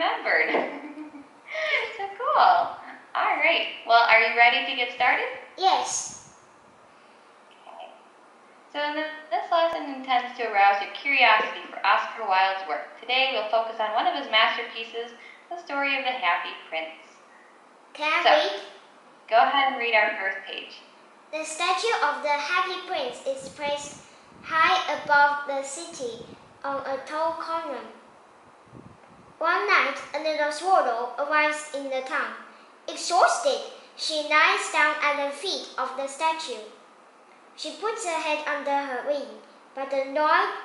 remembered. So cool. All right. Well, are you ready to get started? Yes. Okay. So this lesson intends to arouse your curiosity for Oscar Wilde's work. Today we'll focus on one of his masterpieces, the story of the Happy Prince. Can I read? Go ahead and read our first page. The statue of the Happy Prince is placed high above the city on a tall column. One night, a little swallow arrives in the town. Exhausted, she lies down at the feet of the statue. She puts her head under her wing, but a large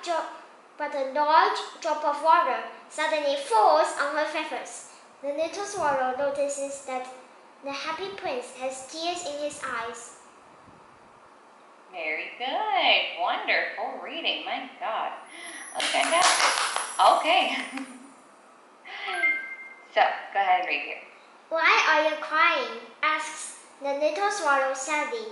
drop of water suddenly falls on her feathers. The little swallow notices that the Happy Prince has tears in his eyes. Very good. Wonderful reading. My God. Fantastic. Okay. So, go ahead and read here. Why are you crying? Asks the little swallow sadly.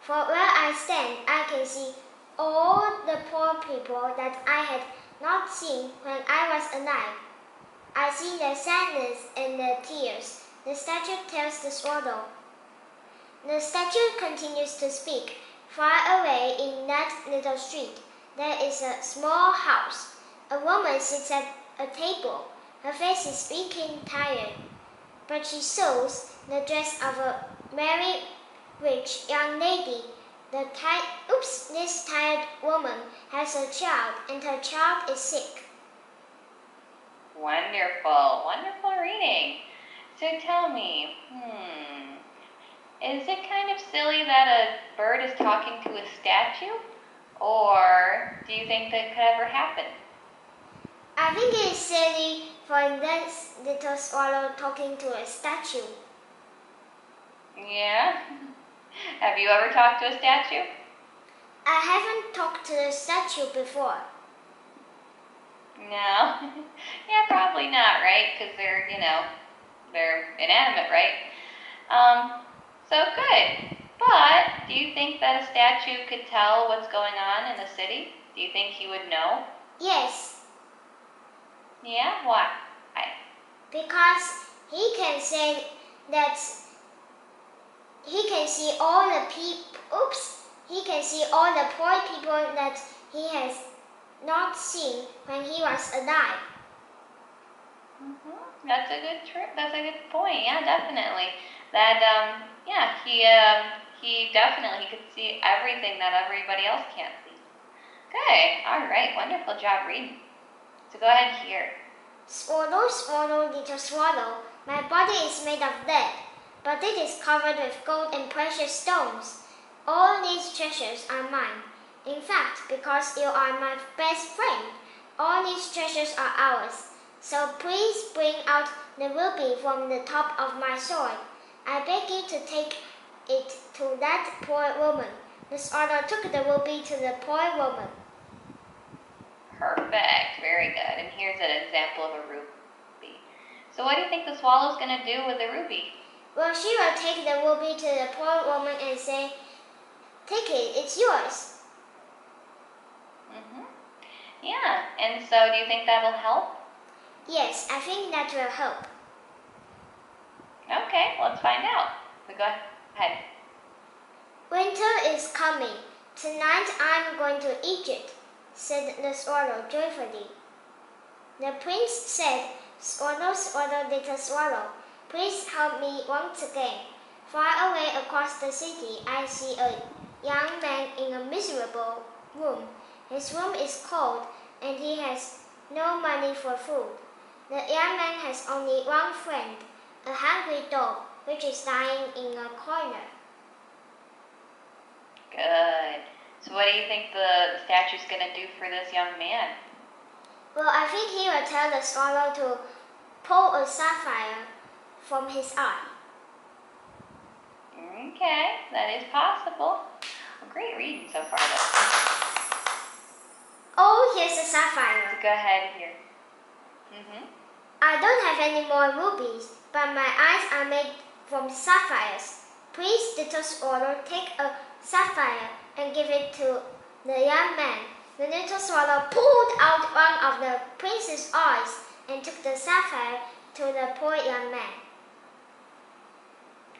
For where I stand, I can see all the poor people that I had not seen when I was alive. I see their sadness and their tears. The statue tells the swallow. The statue continues to speak. Far away in that little street, there is a small house. A woman sits at a table. Her face is speaking tired, but she sews the dress of a very rich young lady. This tired woman has a child, and her child is sick. Wonderful. Wonderful reading. So tell me, is it kind of silly that a bird is talking to a statue? Or do you think that could ever happen? I think it is silly for this little swallow talking to a statue. Yeah? Have you ever talked to a statue? I haven't talked to a statue before. No? Yeah, probably not, right? Because they're inanimate, right? So good. But do you think that a statue could tell what's going on in the city? Do you think he would know? Yes. Yeah? Why? Because he can say that he can see all the he can see all the poor people that he has not seen when he was alive. That's a good point. Yeah, definitely. That he definitely could see everything that everybody else can't see. Good. All right. Wonderful job reading. So go ahead here. Swallow, swallow, little swallow, my body is made of lead, but it is covered with gold and precious stones. All these treasures are mine. In fact, because you are my best friend, all these treasures are ours. So please bring out the ruby from the top of my sword. I beg you to take it to that poor woman. The swallow took the ruby to the poor woman. Perfect. Very good. And here's an example of a ruby. So what do you think the swallow's going to do with the ruby? Well, she will take the ruby to the poor woman and say, "Take it, it's yours." Yeah. And so do you think that'll help? Yes, I think that will help. Okay, let's find out. So go ahead. Winter is coming. Tonight I'm going to Egypt, said the swallow joyfully. The prince said, "Swallow, swallow, little swallow, please help me once again. Far away across the city, I see a young man in a miserable room. His room is cold, and he has no money for food. The young man has only one friend, a hungry dog, which is lying in a corner." Good. So what do you think the statue's going to do for this young man? Well, I think he will tell the swallow to pull a sapphire from his eye. Okay, that is possible. Well, great reading so far, though. Oh, here's a sapphire. So go ahead here. I don't have any more rubies, but my eyes are made from sapphires. Please, little swallow, take a sapphire and give it to the young man. The little swallow pulled out one of the prince's eyes and took the sapphire to the poor young man.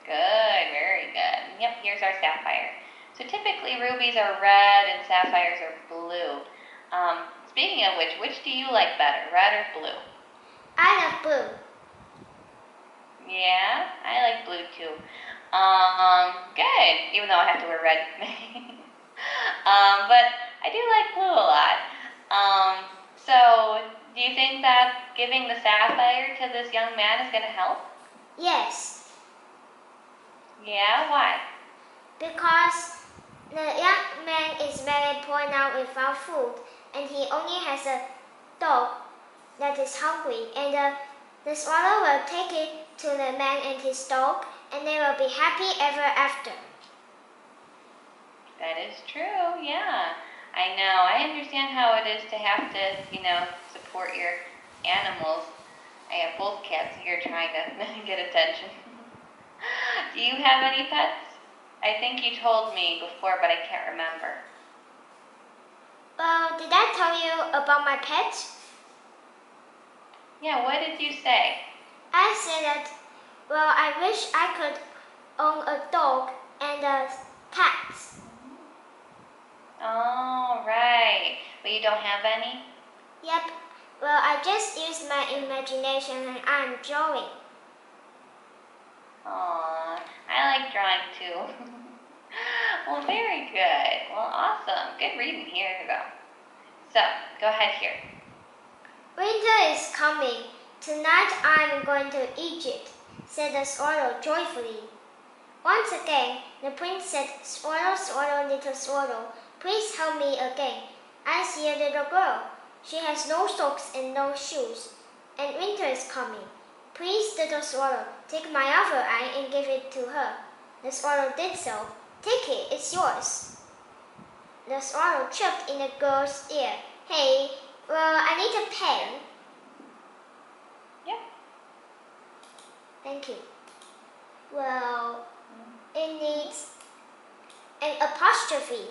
Good, very good. Yep, here's our sapphire. So typically rubies are red and sapphires are blue. Speaking of which do you like better, red or blue? I love blue. Yeah, I like blue too. Good, even though I have to wear red. But I do like blue a lot. So do you think that giving the sapphire to this young man is going to help? Yes, Yeah, why? because the young man is very poor now without food, and he only has a dog that is hungry, and the swallow will take it to the man and his dog, and they will be happy ever after. That is true, yeah. I know. I understand how it is to have to, support your animals. I have both cats here trying to get attention. Do you have any pets? I think you told me before, but I can't remember. Well, did I tell you about my pets? Yeah, what did you say? I said that, well, I wish I could own a dog and cats. Oh, right. But you don't have any? Yep, well, I just used my imagination and I'm drawing. Aw, I like drawing too. Well, very good. Well, awesome. Good reading here, though. So, go ahead here. Winter is coming. Tonight I'm going to Egypt, said the swallow joyfully. Once again, the prince said, Swallow, swallow, little swallow, please help me again. I see a little girl. She has no socks and no shoes, and winter is coming. Please, little swallow, take my other eye and give it to her. The swallow did so. Take it, it's yours. The swallow chirped in the girl's ear. Hey, well, I need a pen. Yep. Thank you. Well, it needs an apostrophe.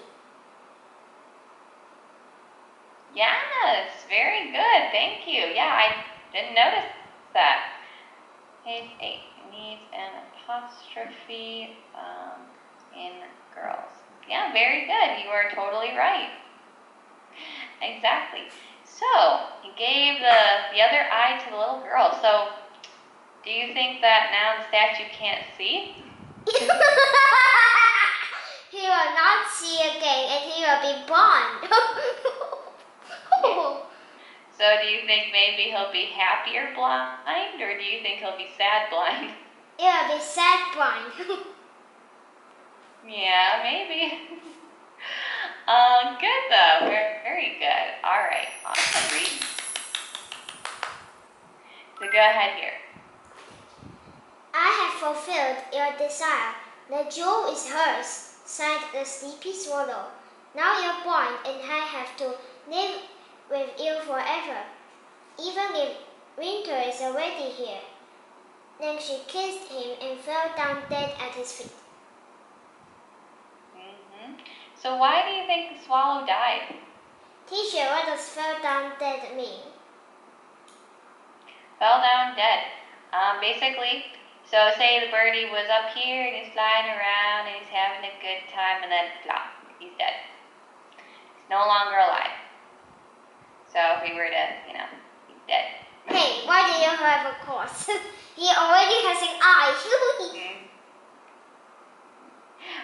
Yes, very good. Thank you. Yeah, I didn't notice that. Page 8 needs an apostrophe in girls. Yeah, very good. You are totally right. Exactly. So, he gave the other eye to the little girl. So, do you think that now the statue can't see? He will not see again and he will be blind. So, do you think maybe he'll be happier blind, or do you think he'll be sad blind? It will be sad blind. Yeah, maybe. Good though. Very, very good. All right. Awesome reading. So go ahead here. I have fulfilled your desire. The jewel is hers, sighed the sleepy swallow. Now you're blind and I have to live with you forever, even if winter is already here. Then she kissed him and fell down dead at his feet. So why do you think the swallow died? Teacher, what does fell down dead mean? Fell down dead. Basically, so say the birdie was up here and he's flying around and he's having a good time and then flop, he's dead. He's no longer alive. So if we were to, he's dead. Hey, why do you have a cross? He already has an eye.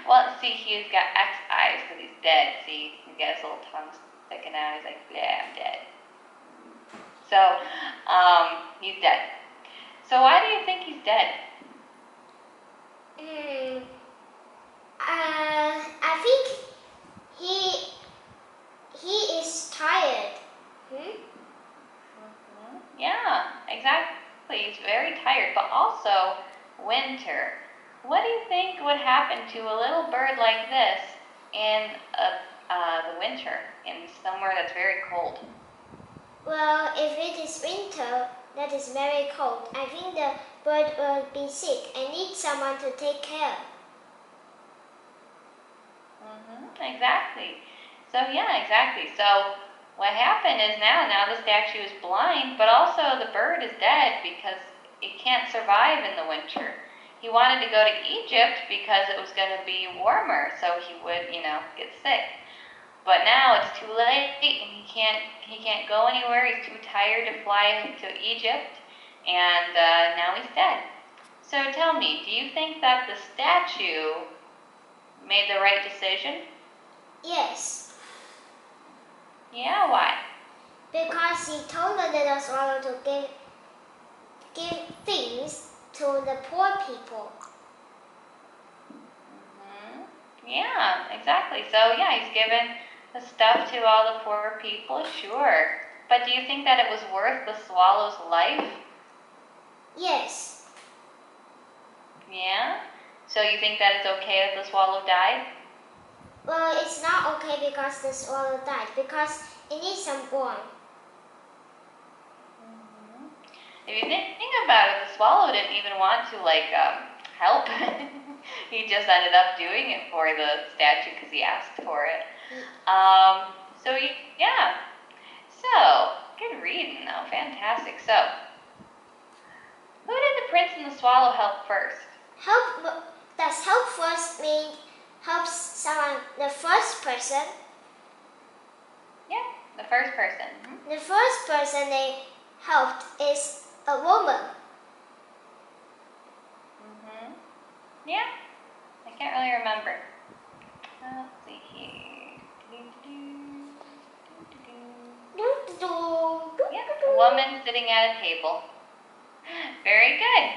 Well, see, he's got X eyes because he's dead. See, he's got his little tongue sticking out. He's like, yeah, I'm dead. So, he's dead. So why do you think he's dead? I think he is tired. Yeah, exactly. He's very tired, but also winter. What do you think would happen to a little bird like this in the winter, in somewhere that's very cold? Well, if it is winter that is very cold, I think the bird will be sick and need someone to take care. Exactly. So yeah, exactly. So what happened is now the statue is blind, but also the bird is dead because can't survive in the winter. He wanted to go to Egypt because it was going to be warmer, so he would, get sick. But now it's too late, and he can't go anywhere. He's too tired to fly to Egypt, and now he's dead. So tell me, do you think that the statue made the right decision? Yes. Yeah, why? Because he told the little swallow to give things to the poor people. Yeah, exactly. So yeah, he's given the stuff to all the poor people, sure. But do you think that it was worth the swallow's life? Yes. Yeah? So you think that it's okay that the swallow died? Well, it's not okay because the swallow died, because it needs some warmth. If you think about it, the swallow didn't even want to help. He just ended up doing it for the statue because he asked for it. Yeah. So, good reading though, fantastic. So, who did the prince and the swallow help first? Does help first mean helps someone, the first person? Yeah, the first person. Mm-hmm. The first person they helped is a woman. Yeah, I can't really remember. Let's see here. Yeah, a woman sitting at a table. Very good.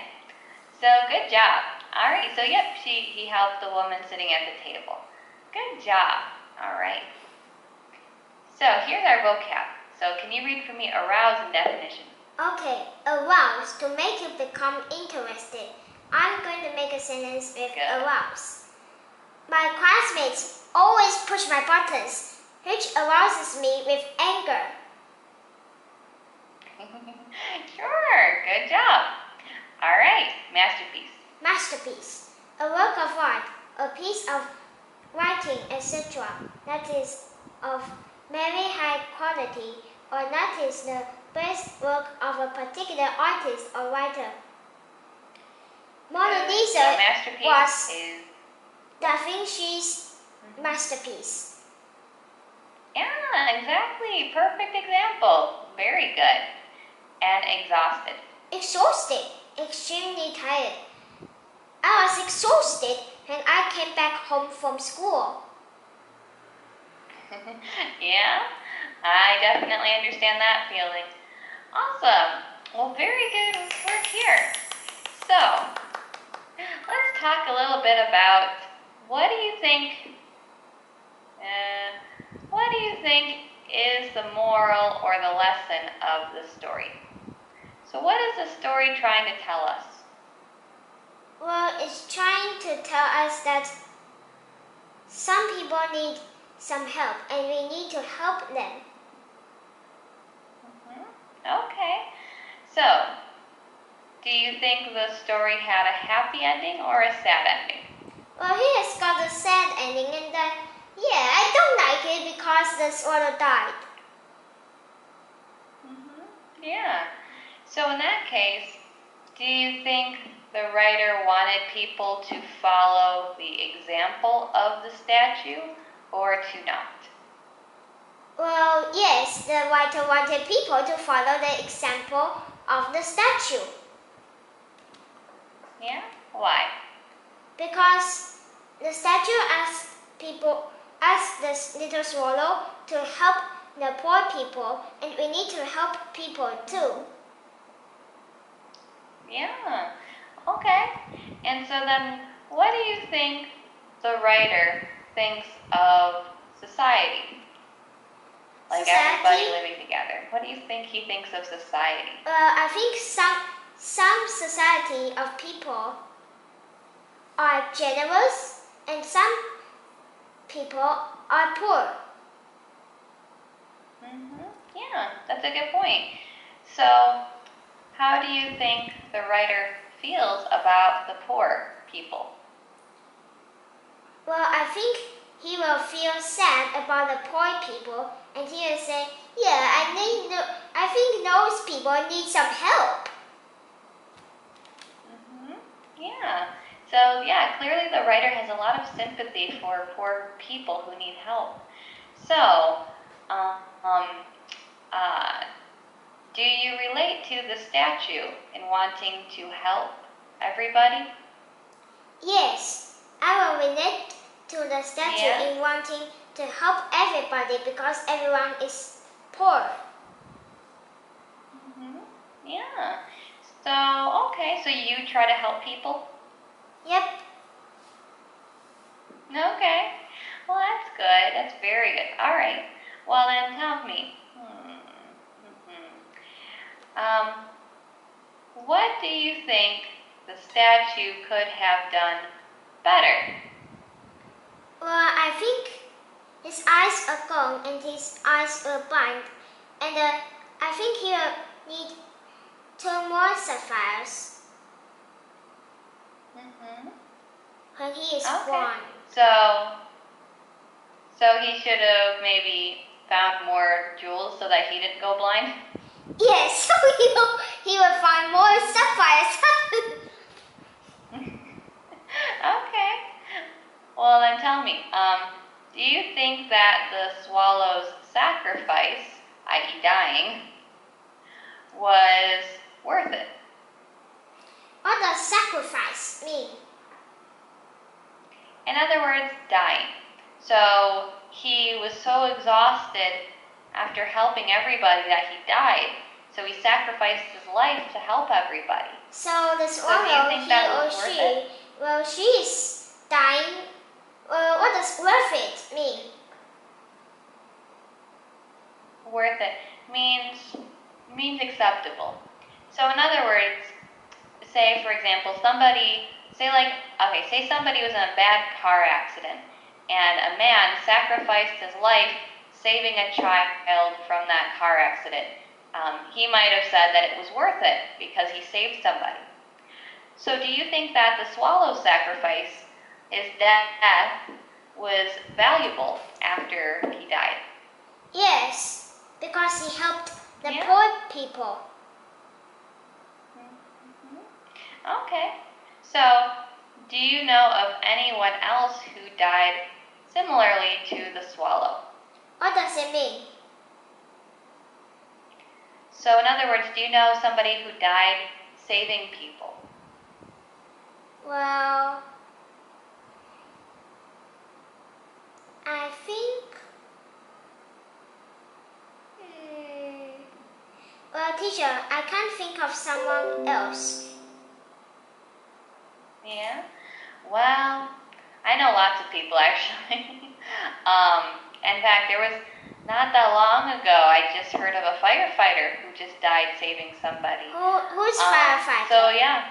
So good job. All right. So yep, he helped the woman sitting at the table. Good job. All right. So here's our vocab. So can you read for me arouse and definition? Okay, arouse, to make you become interested. I'm going to make a sentence with arouse. My classmates always push my buttons, which arouses me with anger. Sure, good job. All right, masterpiece. Masterpiece, a work of art, a piece of writing, etc. that is of very high quality, or that is the best work of a particular artist or writer. Mona Lisa was Da Vinci's masterpiece. Yeah, exactly. Perfect example. Very good. And exhausted. Exhausted. Extremely tired. I was exhausted when I came back home from school. Yeah, I definitely understand that feeling. Awesome. Well, very good work here. So, let's talk a little bit about what do you think is the moral or the lesson of the story? So what is the story trying to tell us? Well, it's trying to tell us that some people need some help and we need to help them. Okay. So, do you think the story had a happy ending or a sad ending? Well, he has got a sad ending, and I don't like it because the swallow died. Yeah. So in that case, do you think the writer wanted people to follow the example of the statue or to not? Well, yes, the writer wanted people to follow the example of the statue. Yeah? Why? Because the statue asked the little swallow to help the poor people, and we need to help people too. Yeah. Okay. And so then, what do you think the writer thinks of society? Like everybody living together. What do you think he thinks of society? I think some society of people are generous and some people are poor. Yeah, that's a good point. So, how do you think the writer feels about the poor people? Well, I think he will feel sad about the poor people, and he will say, I think those people need some help. So yeah, clearly the writer has a lot of sympathy for poor people who need help. So, um, uh, do you relate to the statue in wanting to help everybody? Yes, I will relate to the statue Yeah? in wanting to help everybody because everyone is poor. Yeah. So, okay, so you try to help people? Yep. Okay. Well, that's good. That's very good. All right. Well, then tell me. What do you think the statue could have done better? Well, I think his eyes are gone and his eyes are blind. And I think he will need 2 more sapphires when he is Okay. born. So he should have maybe found more jewels so that he didn't go blind? Yes, so he will find more sapphires. Okay. Well, then tell me, do you think that the swallow's sacrifice, i.e. dying, was worth it? What does sacrifice mean? In other words, dying. So he was so exhausted after helping everybody that he died. So he sacrificed his life to help everybody. So the So do you swallow, think he that or was worth she, it? well, she is dying. What does worth it mean? Worth it means acceptable. So in other words, say for example, say somebody was in a bad car accident and a man sacrificed his life saving a child from that car accident. He might have said that it was worth it because he saved somebody. So do you think that the swallow's sacrifice, his death, was valuable after he died? Yes, because he helped the Yeah. poor people. Okay. So, do you know of anyone else who died similarly to the swallow? What does it mean? So, in other words, do you know somebody who died saving people? Well, I think. Well, teacher, I can't think of someone else. Yeah? Well, I know lots of people actually. In fact, there was not that long ago, I just heard of a firefighter who just died saving somebody. Who's firefighter? So, yeah.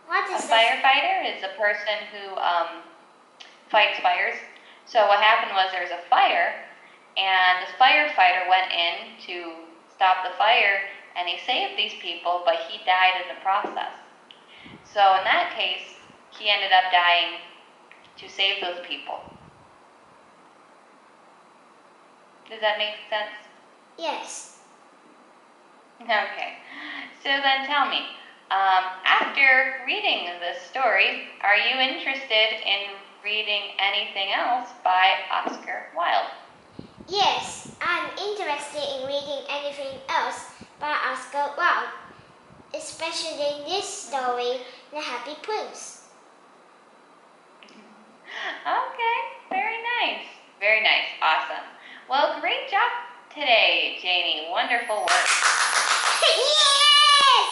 What A is firefighter is a person who fights fires. So what happened was there was a fire, and this firefighter went in to stop the fire, and he saved these people, but he died in the process. So in that case, he ended up dying to save those people. Does that make sense? Yes. Okay. So then tell me, after reading this story, are you interested in reading anything else by Oscar Wilde? Yes, I'm interested in reading anything else by Oscar Wilde, especially this story, The Happy Prince. Okay, very nice. Very nice. Awesome. Well, great job today, Janie. Wonderful work. Yes!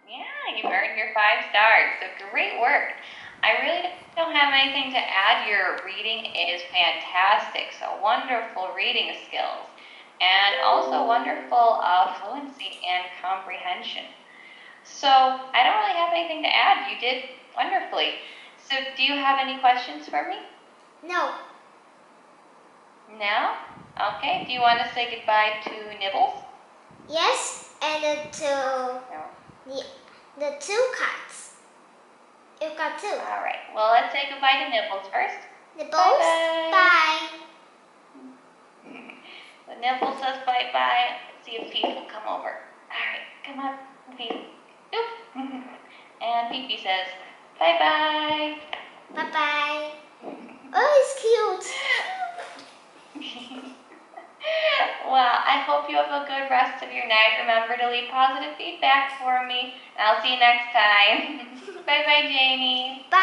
Yeah, you earned your 5 stars. So great work. I really don't have anything to add. Your reading is fantastic. So wonderful reading skills. And also wonderful fluency and comprehension. So I don't really have anything to add. You did wonderfully. So do you have any questions for me? No. No? Okay. Do you want to say goodbye to Nibbles? Yes, and to No. the 2 cats. You've got 2. All right. Well, let's say goodbye to Nibbles first. Nibbles, Bye-bye. bye. The Nibbles says bye-bye. Let's see if Peace will come over. All right. Come on, Peace. Oop. And Pee-Pee says, bye-bye. Bye-bye. Oh, it's cute. Well, I hope you have a good rest of your night. Remember to leave positive feedback for me. I'll see you next time. Bye-bye, Jamie. Bye.